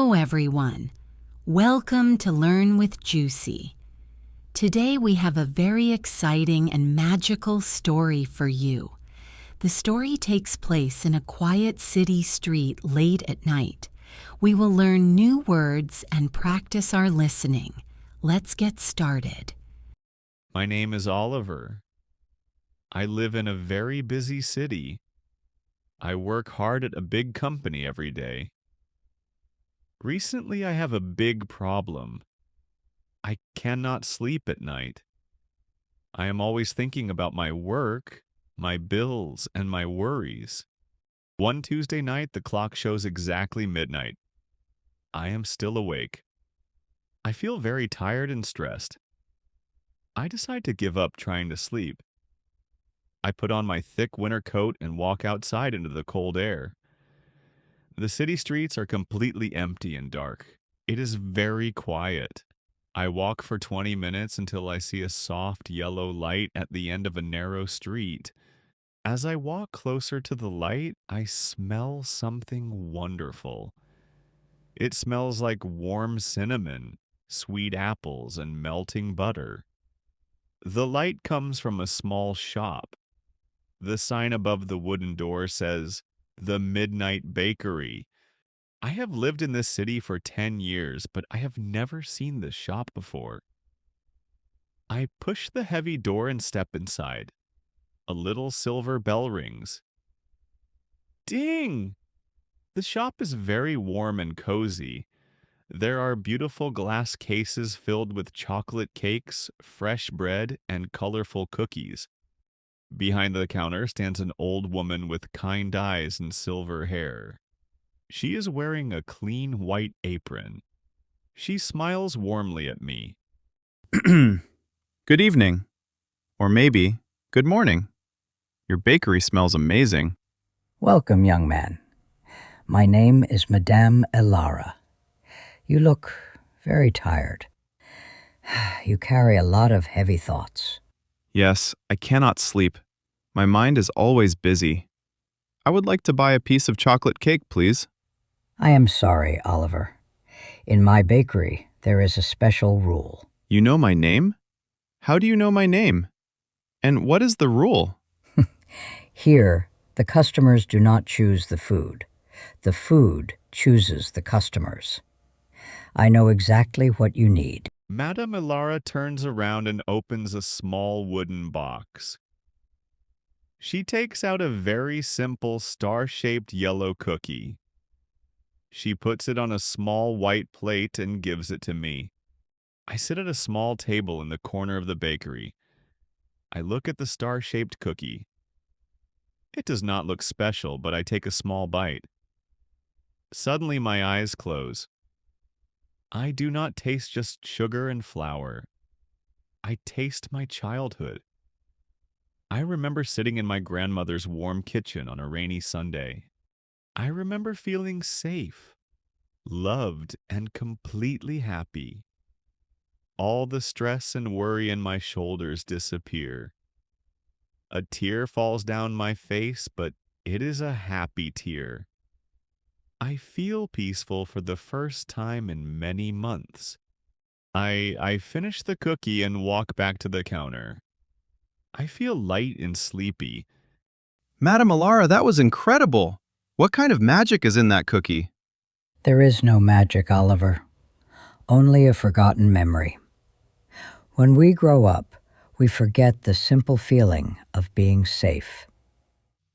Hello, everyone. Welcome to Learn with Juicy. Today we have a very exciting and magical story for you. The story takes place in a quiet city street late at night. We will learn new words and practice our listening. Let's get started. My name is Oliver. I live in a very busy city. I work hard at a big company every day. Recently, I have a big problem. I cannot sleep at night. I am always thinking about my work, my bills, and my worries. One Tuesday night, the clock shows exactly midnight. I am still awake. I feel very tired and stressed. I decide to give up trying to sleep. I put on my thick winter coat and walk outside into the cold air. The city streets are completely empty and dark. It is very quiet. I walk for 20 minutes until I see a soft yellow light at the end of a narrow street. As I walk closer to the light, I smell something wonderful. It smells like warm cinnamon, sweet apples, and melting butter. The light comes from a small shop. The sign above the wooden door says, "The Midnight Bakery." I have lived in this city for 10 years, but I have never seen this shop before. I push the heavy door and step inside. A little silver bell rings. Ding! The shop is very warm and cozy. There are beautiful glass cases filled with chocolate cakes, fresh bread, and colorful cookies. Behind the counter stands an old woman with kind eyes and silver hair. She is wearing a clean white apron. She smiles warmly at me. Good evening. Or maybe, good morning. Your bakery smells amazing. Welcome, young man. My name is Madame Elara. You look very tired. You carry a lot of heavy thoughts. Yes, I cannot sleep. My mind is always busy. I would like to buy a piece of chocolate cake, please. I am sorry, Oliver. In my bakery, there is a special rule. You know my name? How do you know my name? And what is the rule? Here, the customers do not choose the food. The food chooses the customers. I know exactly what you need. Madame Elara turns around and opens a small wooden box. She takes out a very simple star-shaped yellow cookie. She puts it on a small white plate and gives it to me. I sit at a small table in the corner of the bakery. I look at the star-shaped cookie. It does not look special, but I take a small bite. Suddenly my eyes close. I do not taste just sugar and flour. I taste my childhood. I remember sitting in my grandmother's warm kitchen on a rainy Sunday. I remember feeling safe, loved, and completely happy. All the stress and worry in my shoulders disappear. A tear falls down my face, but it is a happy tear. I feel peaceful for the first time in many months. I finish the cookie and walk back to the counter. I feel light and sleepy. Madame Elara, that was incredible. What kind of magic is in that cookie? There is no magic, Oliver. Only a forgotten memory. When we grow up, we forget the simple feeling of being safe.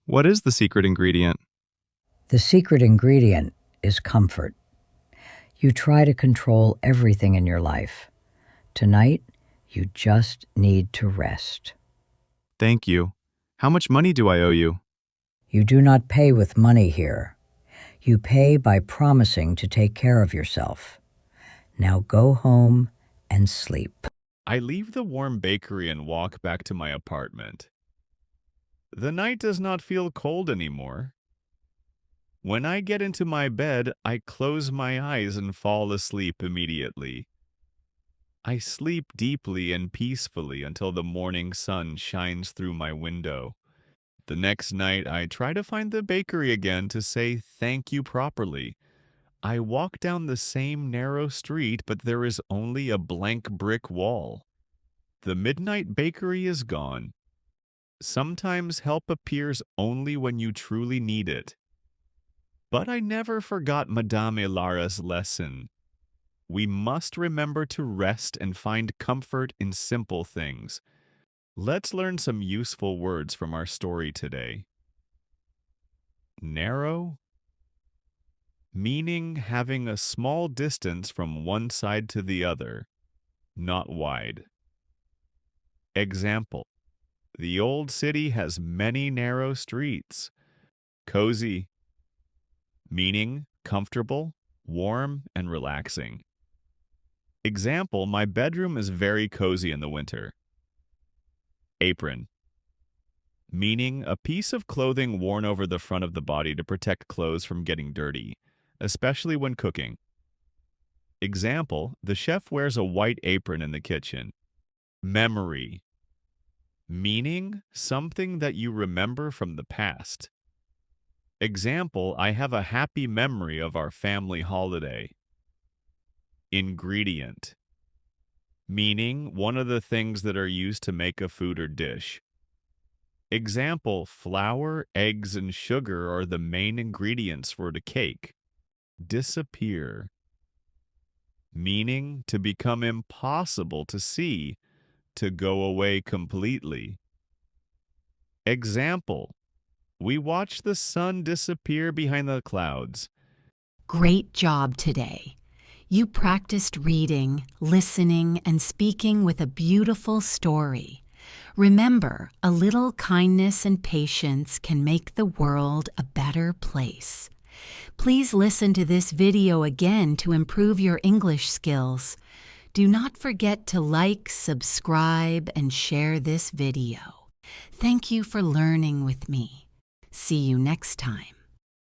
What is the secret ingredient? The secret ingredient is comfort. You try to control everything in your life. Tonight, you just need to rest. Thank you. How much money do I owe you? You do not pay with money here. You pay by promising to take care of yourself. Now go home and sleep. I leave the warm bakery and walk back to my apartment. The night does not feel cold anymore. When I get into my bed, I close my eyes and fall asleep immediately. I sleep deeply and peacefully until the morning sun shines through my window. The next night, I try to find the bakery again to say thank you properly. I walk down the same narrow street, but there is only a blank brick wall. The midnight bakery is gone. Sometimes help appears only when you truly need it. But I never forgot Madame Elara's lesson. We must remember to rest and find comfort in simple things. Let's learn some useful words from our story today. Narrow, meaning having a small distance from one side to the other, not wide. Example: the old city has many narrow streets. Cozy, meaning comfortable, warm, and relaxing. Example: my bedroom is very cozy in the winter. Apron, meaning a piece of clothing worn over the front of the body to protect clothes from getting dirty, especially when cooking. Example: the chef wears a white apron in the kitchen. Memory, meaning something that you remember from the past. Example: I have a happy memory of our family holiday. Ingredient, meaning one of the things that are used to make a food or dish. Example: flour, eggs, and sugar are the main ingredients for the cake. Disappear, meaning to become impossible to see, to go away completely. Example: we watch the sun disappear behind the clouds. Great job today. You practiced reading, listening, and speaking with a beautiful story. Remember, a little kindness and patience can make the world a better place. Please listen to this video again to improve your English skills. Do not forget to like, subscribe, and share this video. Thank you for learning with me. See you next time.